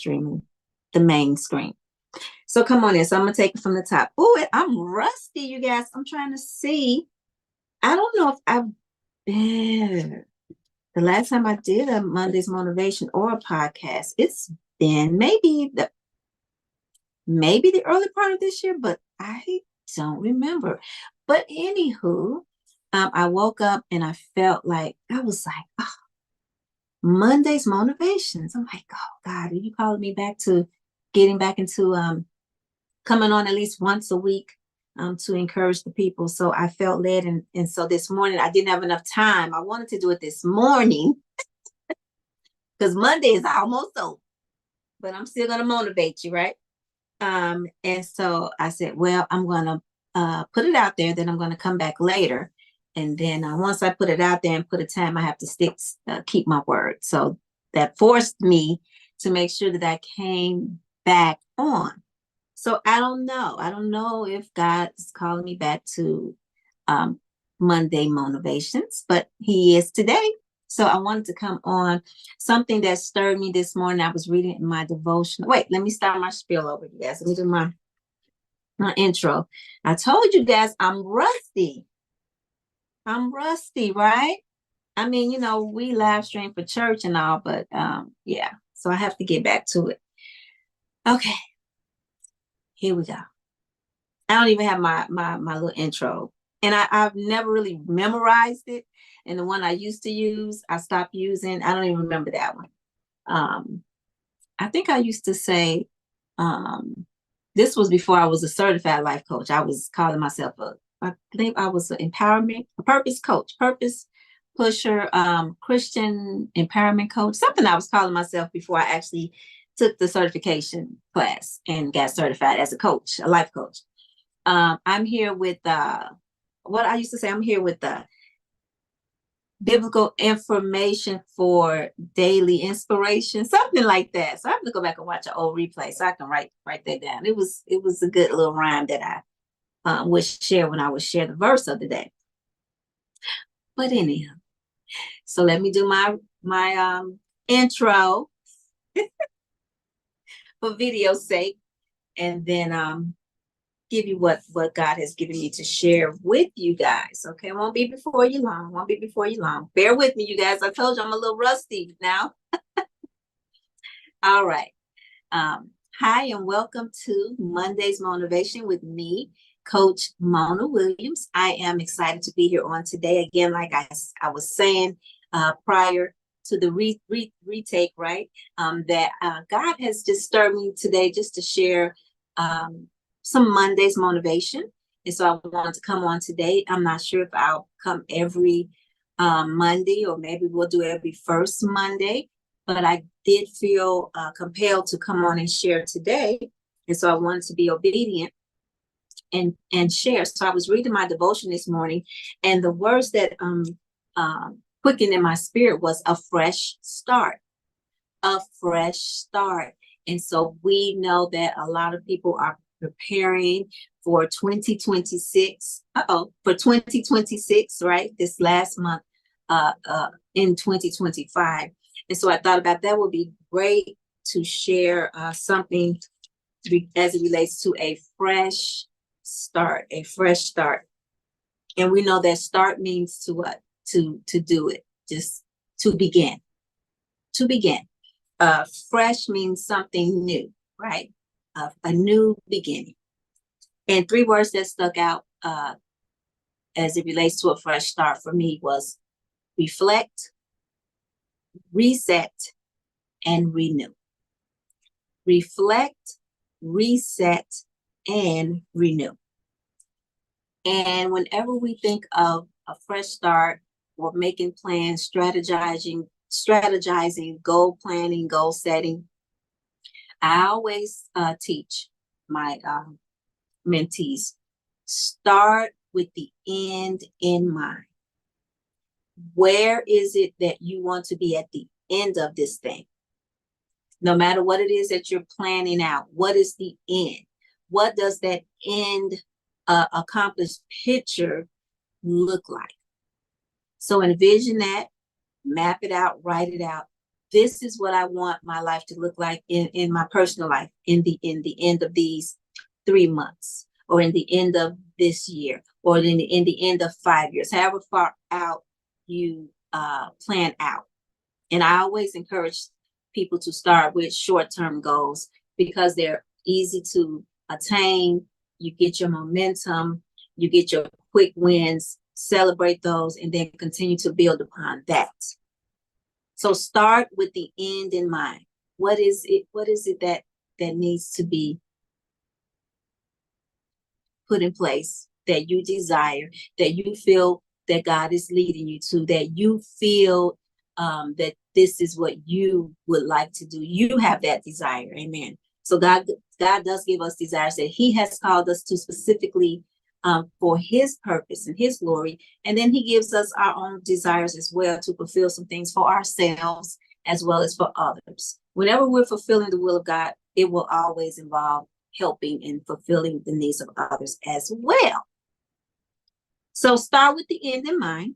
streaming, the main screen. So come on in. So I'm gonna take it from the top. Oh, I'm rusty, you guys. I'm trying to see. I don't know if I've been the last time I did a Monday's motivation or a podcast. It's been maybe the early part of this year, but I don't remember. But anywho, I woke up and I felt like I was like, oh, Monday's motivations. I'm like, oh God, are you calling me back to getting back into coming on at least once a week to encourage the people? So I felt led, and so this morning I didn't have enough time. I wanted to do it this morning because Monday is almost over, but I'm still gonna motivate you, right? And so I said, well, I'm gonna put it out there, then I'm gonna come back later. And then once I put it out there and put a time, I have to keep my word. So that forced me to make sure that I came back on. So I don't know. I don't know if God is calling me back to Monday motivations, but he is today. So I wanted to come on something that stirred me this morning. I was reading in my devotional. Wait, let me start my spiel over, you guys. Let me do my intro. I told you guys I'm rusty. I'm rusty, right? I mean, we live stream for church and all, but yeah. So I have to get back to it. Okay, here we go. I don't even have my little intro, and I've never really memorized it. And the one I used to use, I stopped using. I don't even remember that one. I think I used to say, this was before I was a certified life coach. I was calling myself I believe I was a purpose coach, purpose pusher, Christian empowerment coach, something I was calling myself before I actually took the certification class and got certified as a coach, a life coach. I'm here with what I used to say, I'm here with the biblical information for daily inspiration, something like that. So I have to go back and watch an old replay so I can write that down. It was a good little rhyme that I would share when I would share the verse of the day. But anyhow, so let me do my intro for video's sake, and then give you what God has given me to share with you guys. Okay, it won't be before you long. Bear with me, you guys. I told you I'm a little rusty now. All right. Hi, and welcome to Monday's Motivation with me, Coach Mona Williams. I am excited to be here on today. Again, like I was saying prior to the retake, right? That God has just stirred me today just to share some Monday's motivation. And so I wanted to come on today. I'm not sure if I'll come every Monday, or maybe we'll do every first Monday, but I did feel compelled to come on and share today. And so I wanted to be obedient and share. So I was reading my devotion this morning, and the words that quickened in my spirit was a fresh start. A fresh start. And so we know that a lot of people are preparing for 2026. For 2026, right? This last month in 2025. And so I thought about that would be great to share something as it relates to a fresh start, And we know that start means to what? To do it, just to begin. Fresh means something new, right? A new beginning. And three words that stuck out as it relates to a fresh start for me was reflect, reset, and renew. Reflect, reset, and renew. And whenever we think of a fresh start or making plans, strategizing, goal planning, goal setting, I always teach my mentees, start with the end in mind. Where is it that you want to be at the end of this thing? No matter what it is that you're planning out, what is the end? What does that end accomplished picture look like? So envision that, map it out, write it out, this is what I want my life to look like in my personal life in the end of these 3 months, or in the end of this year, or in the end of 5 years, however far out you plan out. And I always encourage people to start with short-term goals because they're easy to attain. You get your momentum, you get your quick wins, celebrate those, and then continue to build upon that. So start with the end in mind. What is it? What is it that needs to be put in place, that you desire, that you feel that God is leading you to, that you feel that this is what you would like to do? You have that desire. Amen. So God does give us desires that He has called us to specifically for His purpose and His glory. And then He gives us our own desires as well to fulfill some things for ourselves as well as for others. Whenever we're fulfilling the will of God, it will always involve helping and fulfilling the needs of others as well. So start with the end in mind,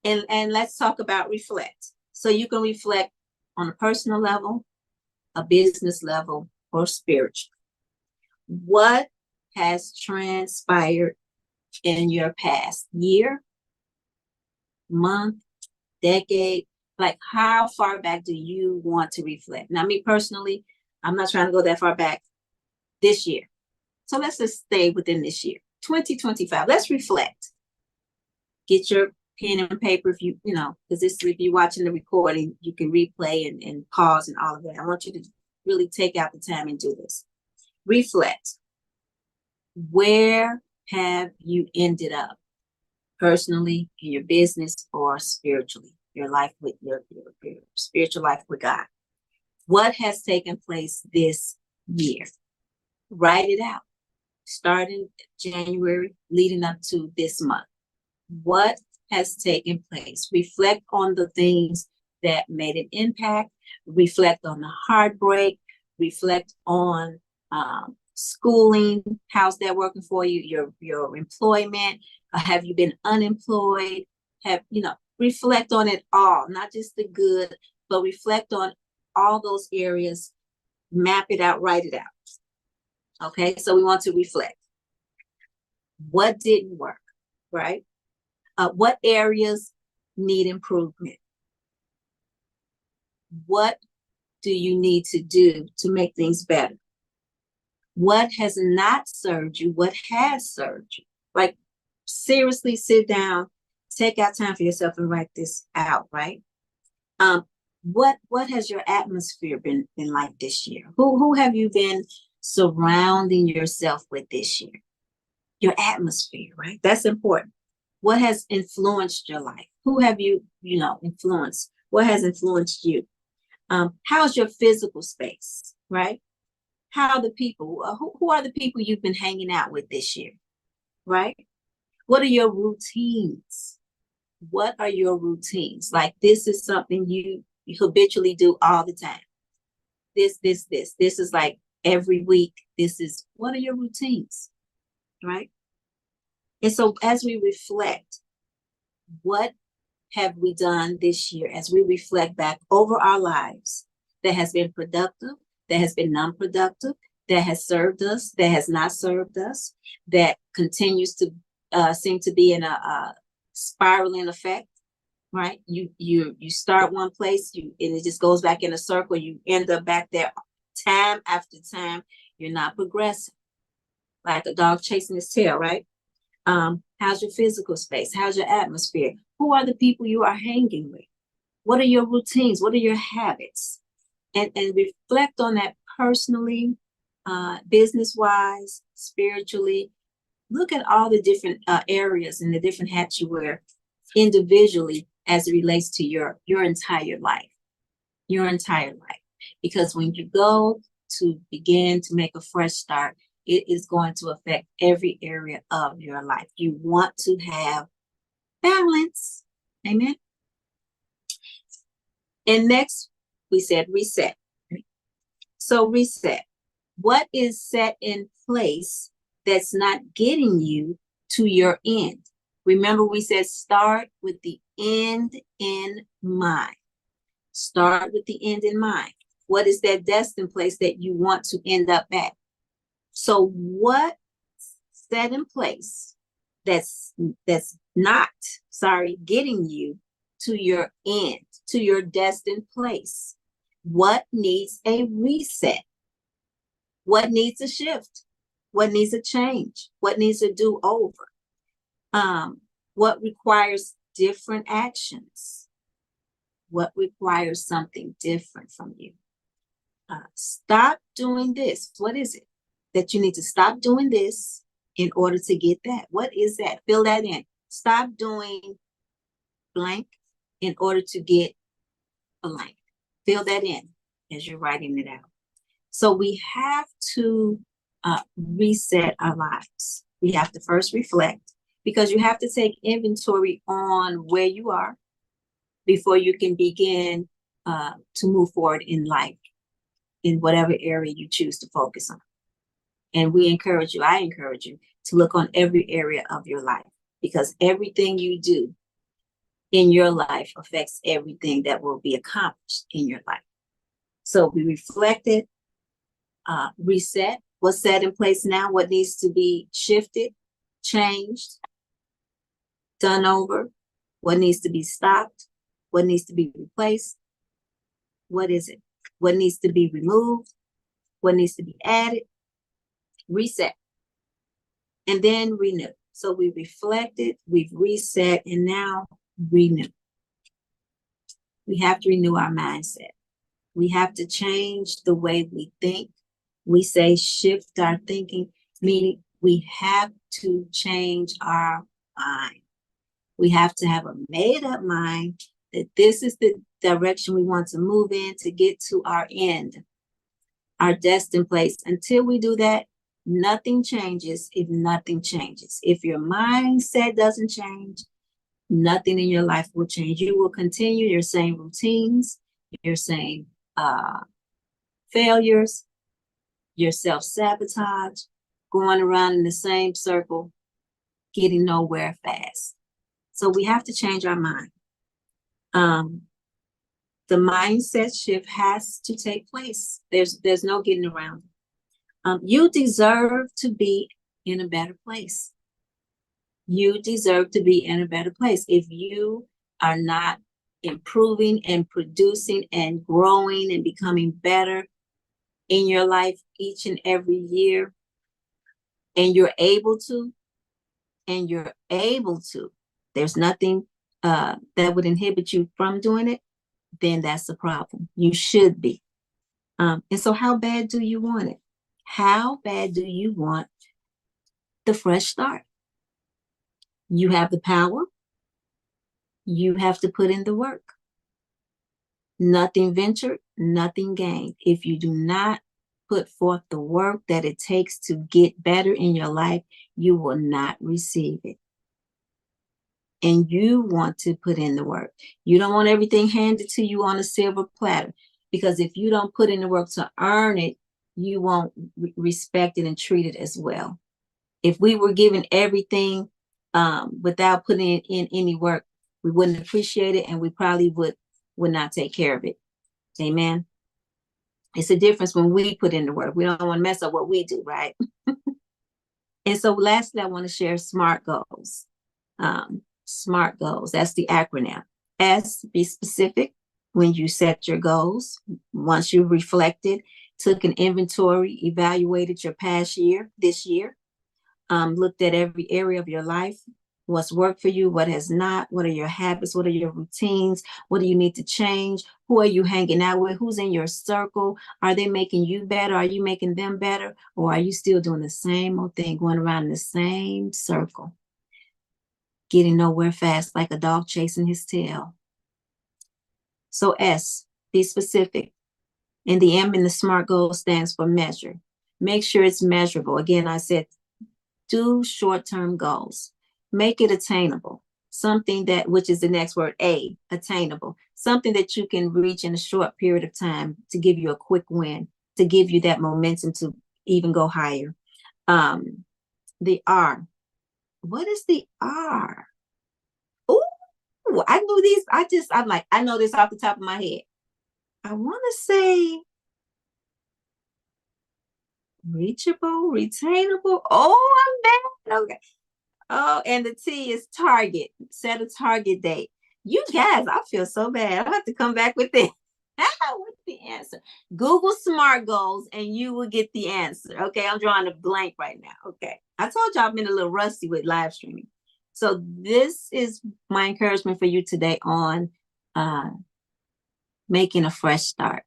and let's talk about reflect. So you can reflect on a personal level, a business level, or spiritual. What has transpired in your past year, month, decade? Like, how far back do you want to reflect? Now, me personally, I'm not trying to go that far back this year. So let's just stay within this year, 2025. Let's reflect. Get your pen and paper if you know, because this, if you're watching the recording, you can replay and pause and all of that. I want you to really take out the time and do this. Reflect. Where have you ended up personally, in your business, or spiritually? Your life with your spiritual life with God. What has taken place this year? Write it out. Starting January, leading up to this month. What has taken place? Reflect on the things that made an impact. Reflect on the heartbreak. Reflect on schooling. How's that working for you? Your employment. Have you been unemployed? Reflect on it all, not just the good, but reflect on all those areas. Map it out, write it out. Okay, so we want to reflect. What didn't work, right? What areas need improvement? What do you need to do to make things better? What has not served you? What has served you? Like, seriously, sit down, take out time for yourself and write this out, right? What has your atmosphere been like this year? Who have you been surrounding yourself with this year? Your atmosphere, right? That's important. What has influenced your life? Who have you influenced? What has influenced you? How's your physical space, right? How are the people? Who are the people you've been hanging out with this year, right? What are your routines? What are your routines? Like, this is something you habitually do all the time. This is like every week. What are your routines, right? And so as we reflect, what have we done this year? As we reflect back over our lives, that has been productive, that has been non-productive, that has served us, that has not served us, that continues to seem to be in a spiraling effect, right? You start one place, and it just goes back in a circle. You end up back there time after time. You're not progressing, like a dog chasing his tail, right? How's your physical space? How's your atmosphere? Who are the people you are hanging with? What are your routines? What are your habits? And reflect on that personally, business-wise, spiritually. Look at all the different areas and the different hats you wear individually as it relates to your entire life. Your entire life. Because when you go to begin to make a fresh start, it is going to affect every area of your life. You want to have balance. Amen. And next, we said reset. So reset. What is set in place that's not getting you to your end? Remember, we said start with the end in mind. Start with the end in mind. What is that destined place that you want to end up at? So what set in place that's not, getting you to your end, to your destined place? What needs a reset? What needs a shift? What needs a change? What needs a do-over? What requires different actions? What requires something different from you? Stop doing this. What is it that you need to stop doing this in order to get that? What is that? Fill that in. Stop doing blank in order to get blank. Fill that in as you're writing it out. So we have to reset our lives. We have to first reflect, because you have to take inventory on where you are before you can begin to move forward in life, in whatever area you choose to focus on. And I encourage you to look on every area of your life, because everything you do in your life affects everything that will be accomplished in your life. So we reflected, reset, what's set in place now, what needs to be shifted, changed, done over, what needs to be stopped, what needs to be replaced, what is it? What needs to be removed, what needs to be added, reset, and then renew. So we reflected, we've reset, and now renew. We have to renew our mindset. We have to change the way we think. We say shift our thinking, meaning we have to change our mind. We have to have a made-up mind that this is the direction we want to move in to get to our end, our destined place. Until we do that, nothing changes if nothing changes. If your mindset doesn't change, nothing in your life will change. You will continue your same routines, your same failures, your self-sabotage, going around in the same circle, getting nowhere fast. So we have to change our mind. The mindset shift has to take place. There's no getting around it. You deserve to be in a better place. You deserve to be in a better place. If you are not improving and producing and growing and becoming better in your life each and every year, and you're able to, there's nothing that would inhibit you from doing it, then that's the problem. You should be. And so how bad do you want it? How bad do you want the fresh start? You have the power. You have to put in the work. Nothing ventured, nothing gained. If you do not put forth the work that it takes to get better in your life, you will not receive it. And you want to put in the work. You don't want everything handed to you on a silver platter, because if you don't put in the work to earn it, you won't respect it and treat it as well. If we were given everything without putting in any work, we wouldn't appreciate it, and we probably would not take care of it. Amen. It's a difference when we put in the work. We don't want to mess up what we do, right? And so lastly, I want to share SMART goals. SMART goals, that's the acronym. S, be specific when you set your goals. Once you reflected, took an inventory, evaluated your past year, this year, looked at every area of your life, what's worked for you, what has not, what are your habits, what are your routines, what do you need to change, who are you hanging out with, who's in your circle, are they making you better, are you making them better, or are you still doing the same old thing, going around in the same circle, getting nowhere fast like a dog chasing his tail? So S, be specific. And the M in the SMART goal stands for measure. Make sure it's measurable. Again, I said, do short-term goals. Make it attainable. Something that, which is the next word, A, attainable. Something that you can reach in a short period of time to give you a quick win, to give you that momentum to even go higher. The R. What is the R? Oh, I knew these. I know this off the top of my head. I want to say reachable, retainable. Oh, I'm bad. Okay. Oh, and the T is target. Set a target date. You guys, I feel so bad. I have to come back with this. What's the answer? Google SMART goals and you will get the answer. Okay, I'm drawing a blank right now. Okay, I told you I've been a little rusty with live streaming. So this is my encouragement for you today on uh, making a fresh start.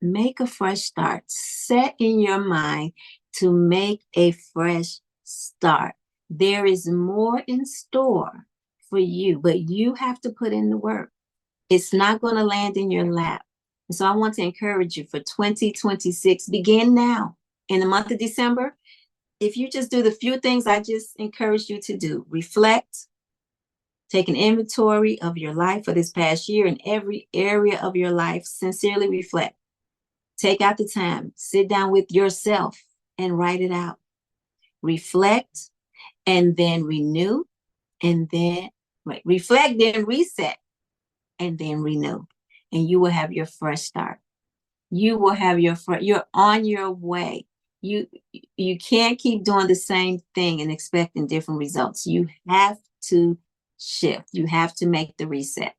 Make a fresh start. Set in your mind to make a fresh start. There is more in store for you, but you have to put in the work. It's not going to land in your lap. And so I want to encourage you for 2026, begin now. In the month of December, if you just do the few things I just encouraged you to do, reflect, take an inventory of your life for this past year in every area of your life, sincerely reflect. Take out the time, sit down with yourself and write it out. Reflect and then renew and then reflect, then reset and then renew. And you will have your fresh start. You will have you're on your way. You can't keep doing the same thing and expecting different results. You have to shift. You have to make the reset.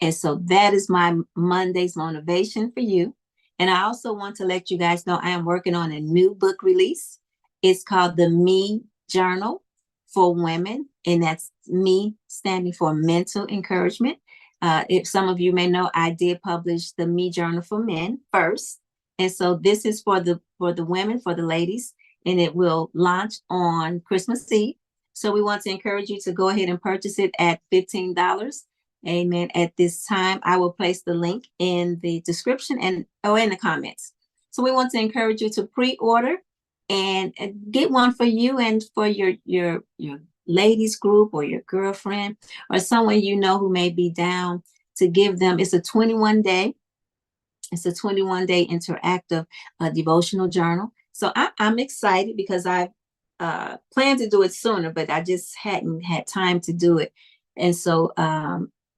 And so that is my Monday's motivation for you. And I also want to let you guys know I am working on a new book release. It's called the Me Journal for Women, and that's me standing for mental encouragement. If some of you may know, I did publish the Me Journal for Men first. And so this is for the women, for the ladies, and it will launch on Christmas Eve. So we want to encourage you to go ahead and purchase it at $15. Amen. At this time, I will place the link in the description and in the comments. So we want to encourage you to pre-order and get one for you and for your ladies group or your girlfriend or someone you know who may be down, to give them. It's a 21-day interactive devotional journal. So I'm excited because I planned to do it sooner, but I just hadn't had time to do it. And so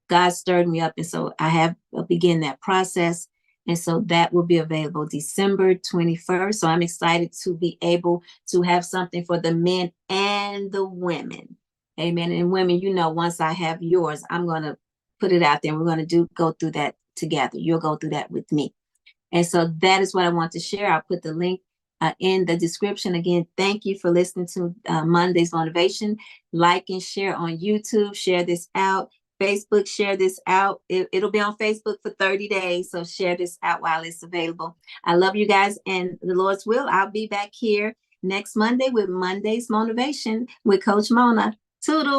God stirred me up. And so I have begun that process. And so that will be available December 21st. So I'm excited to be able to have something for the men and the women. Amen. And women, once I have yours, I'm going to put it out there. And we're going to go through that together. You'll go through that with me. And so that is what I want to share. I'll put the link in the description. Again, thank you for listening to Monday's Motivation. Like and share on YouTube. Share this out. Facebook, share this out. It'll be on Facebook for 30 days. So share this out while it's available. I love you guys, and the Lord's will, I'll be back here next Monday with Monday's Motivation with Coach Mona. Toodles.